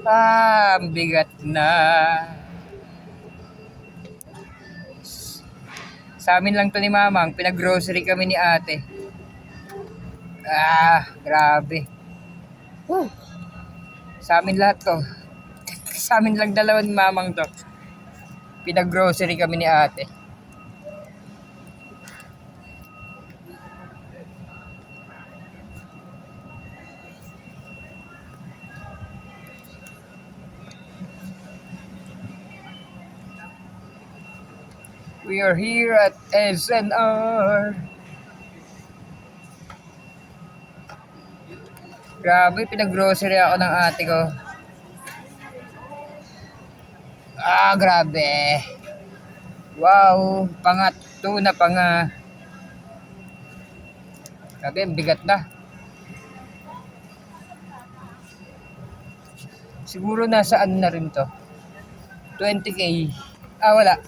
Ah, ang bigat na. Sa amin lang to ni Mamang, pinag-grocery kami ni ate. Grabe. Whew. Sa amin lahat to. Sa amin lang dalawa ni Mamang to. Pinag-grocery kami ni ate. We are here at SNR. Grabe, pinag-grocery ako ng ate ko. Grabe. Wow, pangat. Tuna pa nga. Grabe, bigat na. Siguro nasa ano na rin to. 20k. Wala.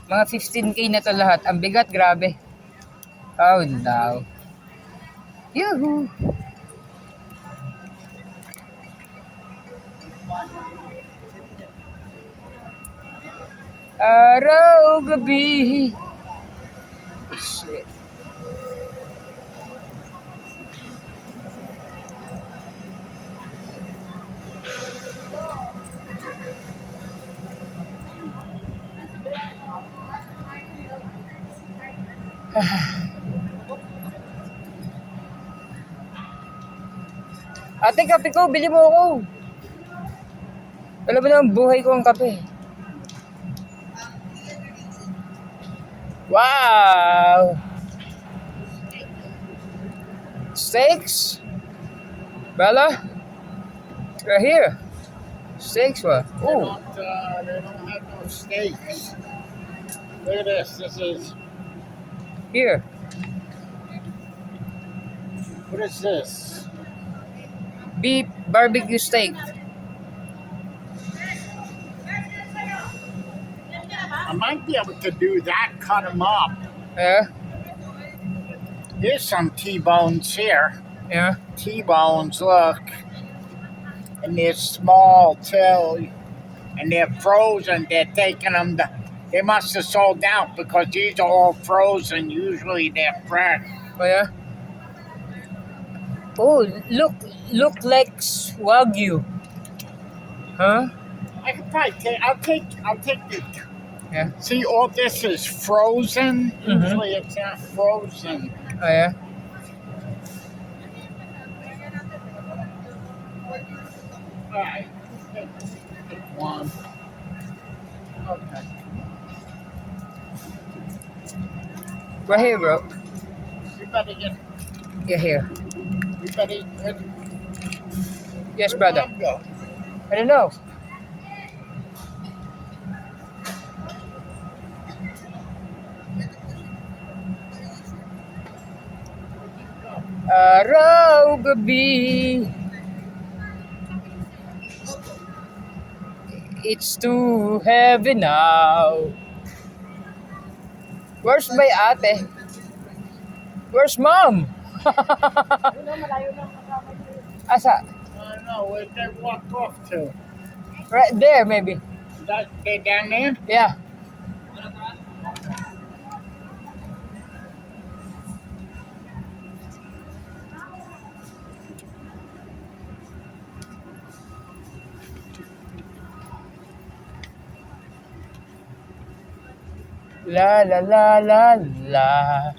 Mga 15k na to lahat. Ang bigat, grabe. Oh no. Yuhu. Araw, gabi. Shit. Ate, kape ko, bili mo ako. Alam mo na, buhay ko ang kape. Wow! Steaks? Bella? Right here. Steaks, what? Oh. They don't have no steaks. Look at this. This is, Here. what is this? Beef barbecue steak. I might be able to do that, cut them up. Yeah? Here's some T-bones here. Yeah? T-bones, look. And they're small too. And they're frozen. They're taking them to, they must have sold out because these are all frozen. Usually they're fresh. Oh, yeah? Oh, look like Wagyu. Huh? I could probably take, I'll take the, Yeah. see, all this is frozen. Mhm. Usually it's not frozen. Oh, yeah? All right. Take one. Okay. Right here, bro. You better get, Yeah, here. you better get, Yes, where'd brother. Mom go? I don't know. Araw, gabi. It's too heavy now. Where's my ate? Where's mom? Asa? I don't know, where'd they walk off to? Right there, maybe. That, they down there? Yeah. La la la la la.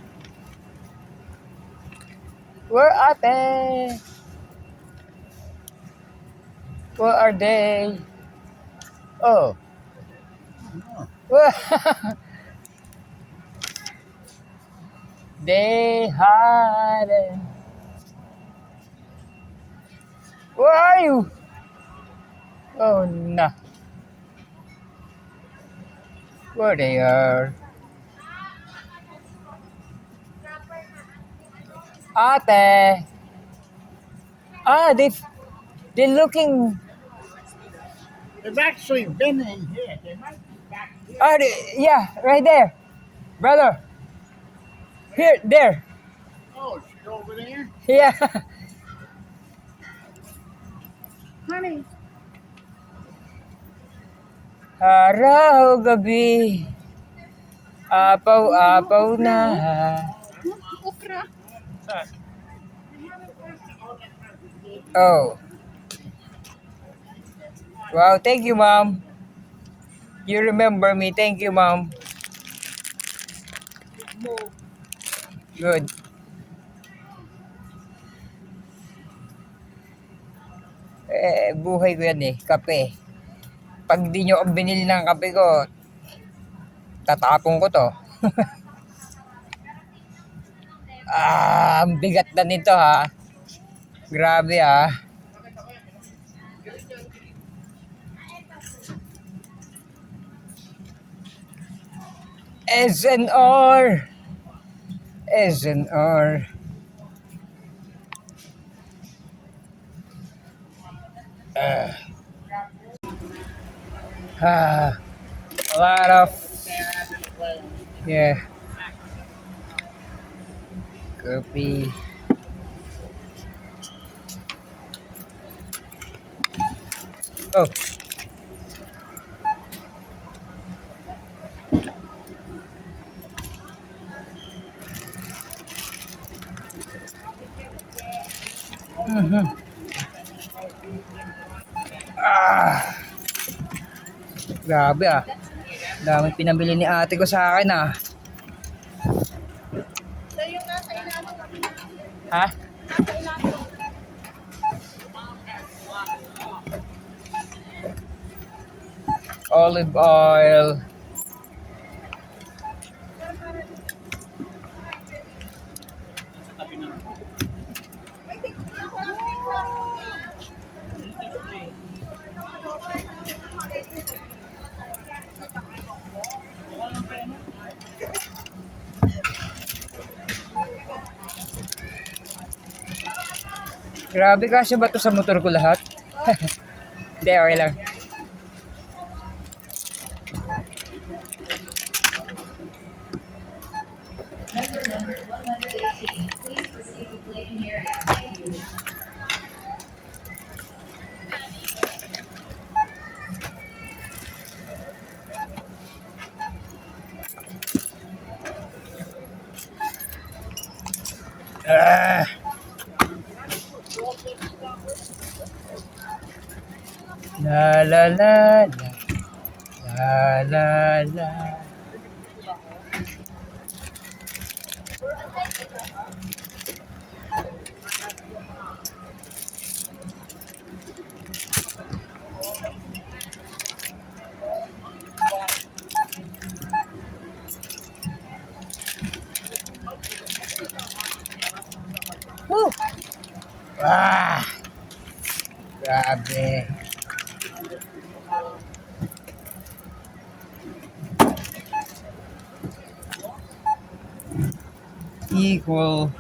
Where ate? Where are they? Oh. They hide it. Where are you? Oh no. Where they are? Ate. They're looking. They've actually been in here. They might be back here. Yeah, right there, brother. Here, there. Oh, she's over there? Yeah. Araw, gabi, apaw-apaw na. Okra. Oh. Wow, thank you, ma'am. You remember me. Thank you, ma'am. Good. Buhay ko yan eh. Kape. Pag di nyo ako binili ng kape ko, tatapong ko to. Ang bigat na nito ha. Grabe ha. SNR. SNR. A lot of, yeah, coffee. Oh. Grabe ah. Dami pinamili ni ate ko sa akin ah. So yung nasa ilalim. Ha? Nasa ilalim. Olive oil. Grabe kasi ba to sa motor ko lahat? Hindi, okay lang. Ah. La la la la la la. Woo! Ah! Grabe. Equal.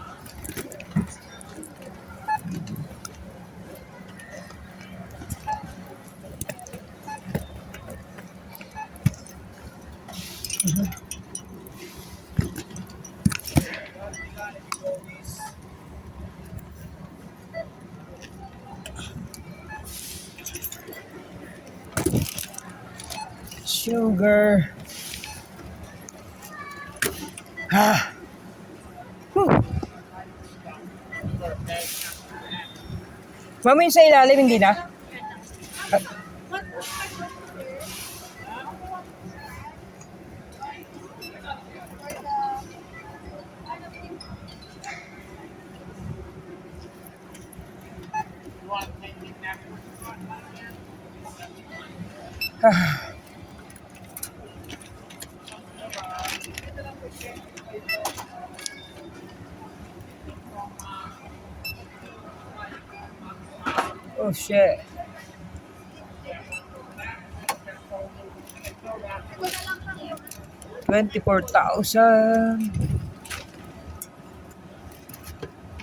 Sugar. Ah. Whew. Mami, sa ilalim hindi na? Ah. Oh shit. $24,000.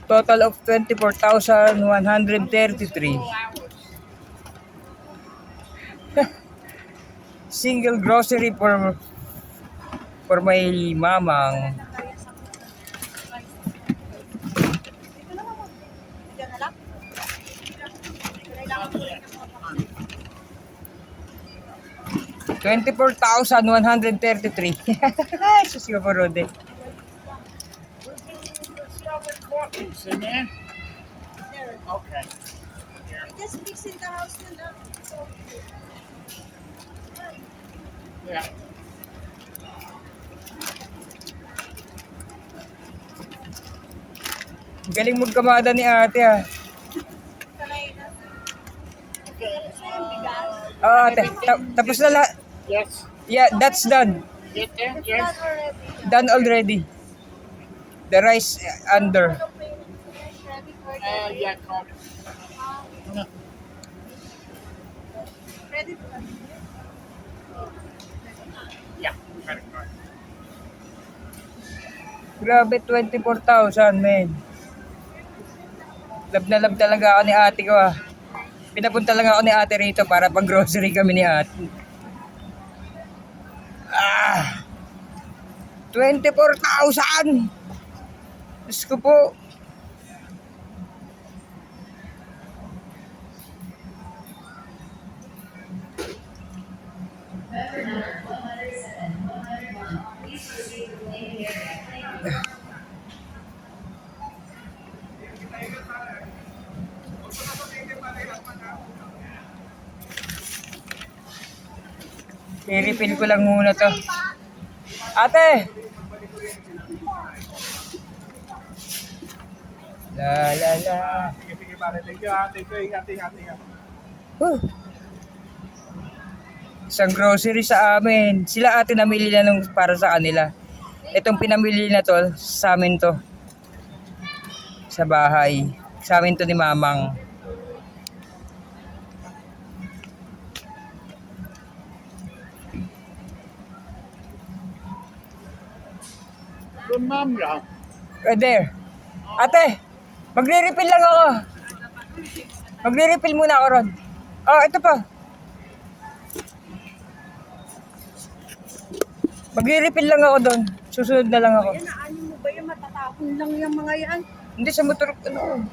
Total of 24,133. Single grocery for my mamang. 24,133. Sus ko po, Rode. Coffee's in there. Okay. Just fix in the house na lang. Yeah. Galing magkamada ni ate ah. Sanay na. Ate, tapos na lahat. Yes. Yeah, that's done. Get there. Yes. Done already. The rice under. Ready for Yeah. Coffee. Ready for Yeah. Credit card. Grabe, 24,000, men. Love na love talaga ako ni ate ko ah. Pinapunta lang ako ni ate rito para pag-grocery kami ni ate. 24,000! Diyos ko po. I-refill ko lang muna to. Ate! La la la. Sige, pare. Thank you, ha. Thank you. Ingat. Huh. Isang grocery sa amin. Sila ate namili na nung para sa kanila. Itong pinamili na to, sa amin to. Sa bahay. Sa amin to ni Mamang. Remember. There. Ate, magre-refill lang ako. Magre-refill muna ako ron. Oh, ito pa. Magre-refill lang ako doon. Susunod na lang ako. yan. Naanin mo ba yung matatapon lang yung mga yan? Hindi sa motor ko. Ano?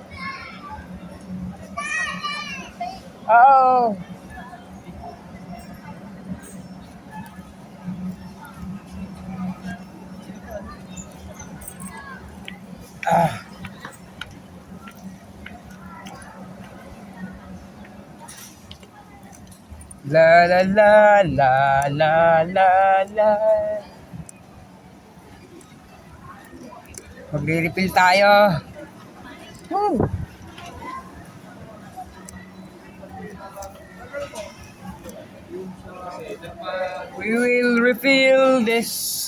Oo. Ah. La la la la la la la. Magre-refill tayo. Woo. We will refill this.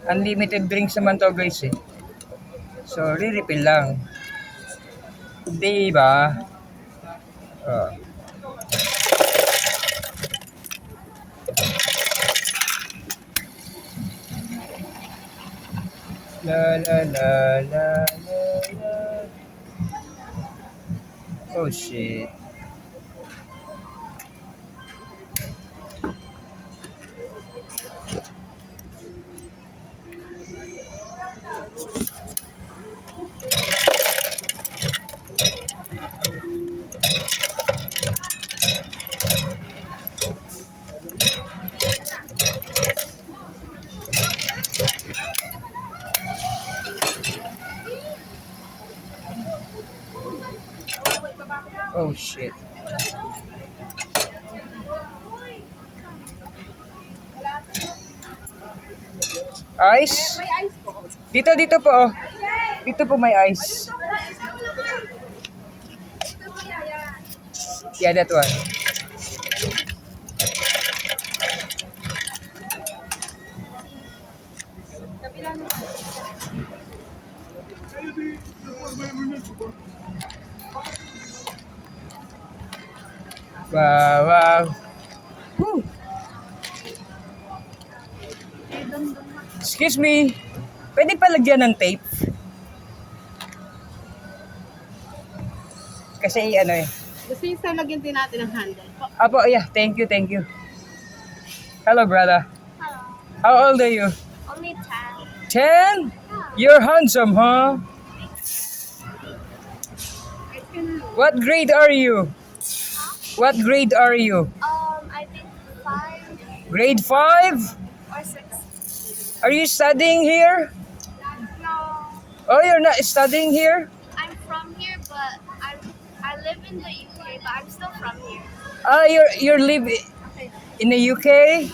Unlimited drinks naman to guys eh. So, re-refill lang. Diba? Oh. La la la la la la. Oh shit. Oh shit. Ice? May ice po. Dito po. Oh. Dito po may ice. Yeah, that one. Wow, wow. Woo. Excuse me. Pwede pa lagyan ng tape? Kasi ano eh. Gusto yung sa lagyan din natin ng handle po. Apo, yeah. Thank you, thank you. Hello, brother. Hello. How old are you? Only child. 10? You're handsome, huh? What grade are you? What grade are you? I think Grade 5? Or 6. Are you studying here? No. Oh, you're not studying here? I'm from here, but I live in the UK, but I'm still from here. Ah, you're live in the UK?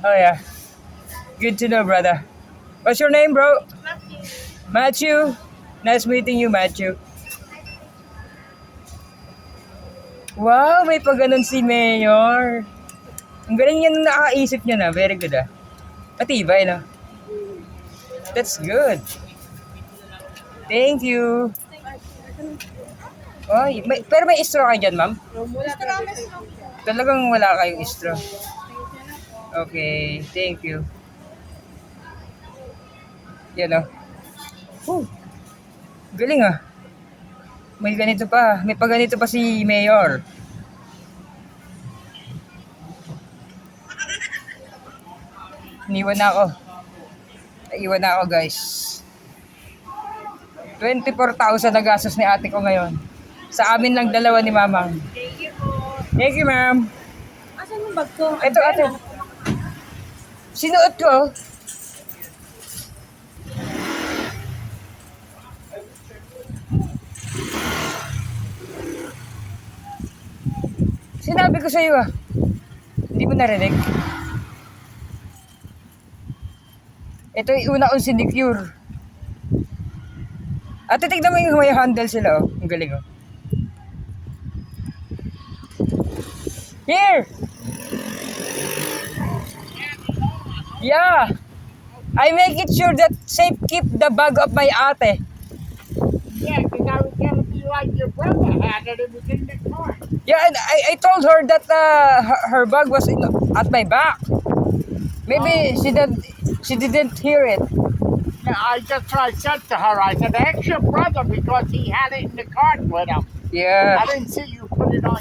Oh yeah. Good to know, brother. What's your name, bro? Matthew. Matthew. Nice meeting you, Matthew. Wow, may pa ganun si Mayor. Ang galing niya nung nakaisip niya na. Very good ah. Matibay na. That's good. Thank you. Oy, pero may straw ka dyan, ma'am? Talagang wala kayong straw. Okay, thank you. Yan oh. Galing ah. May ganito pa. May pa ganito pa si Mayor. Iniwan na ako. Naiwan na ako, guys. 24,000 na gastos ni ate ko ngayon. Sa amin lang dalawa ni mamang. Thank you po. Thank you, ma'am. Asan yung bag ko? Ito, ate. Sinuot ko. Sinabi ko sa iyo ah. Hindi mo narinig. Ito yung una kong sinecure. Ate, tignan mo yung may handle sila oh. Ang galing oh. Here! Yeah! I make it sure that safe keep the bag of my ate. Yeah, because I was going to be like your brother had it. It was in the car. Yeah, and I told her that her bag was at my back. Maybe she didn't hear it. Now, that's what I said to her. I said, ask your brother because he had it in the cart with him. Yeah. I didn't see you put it on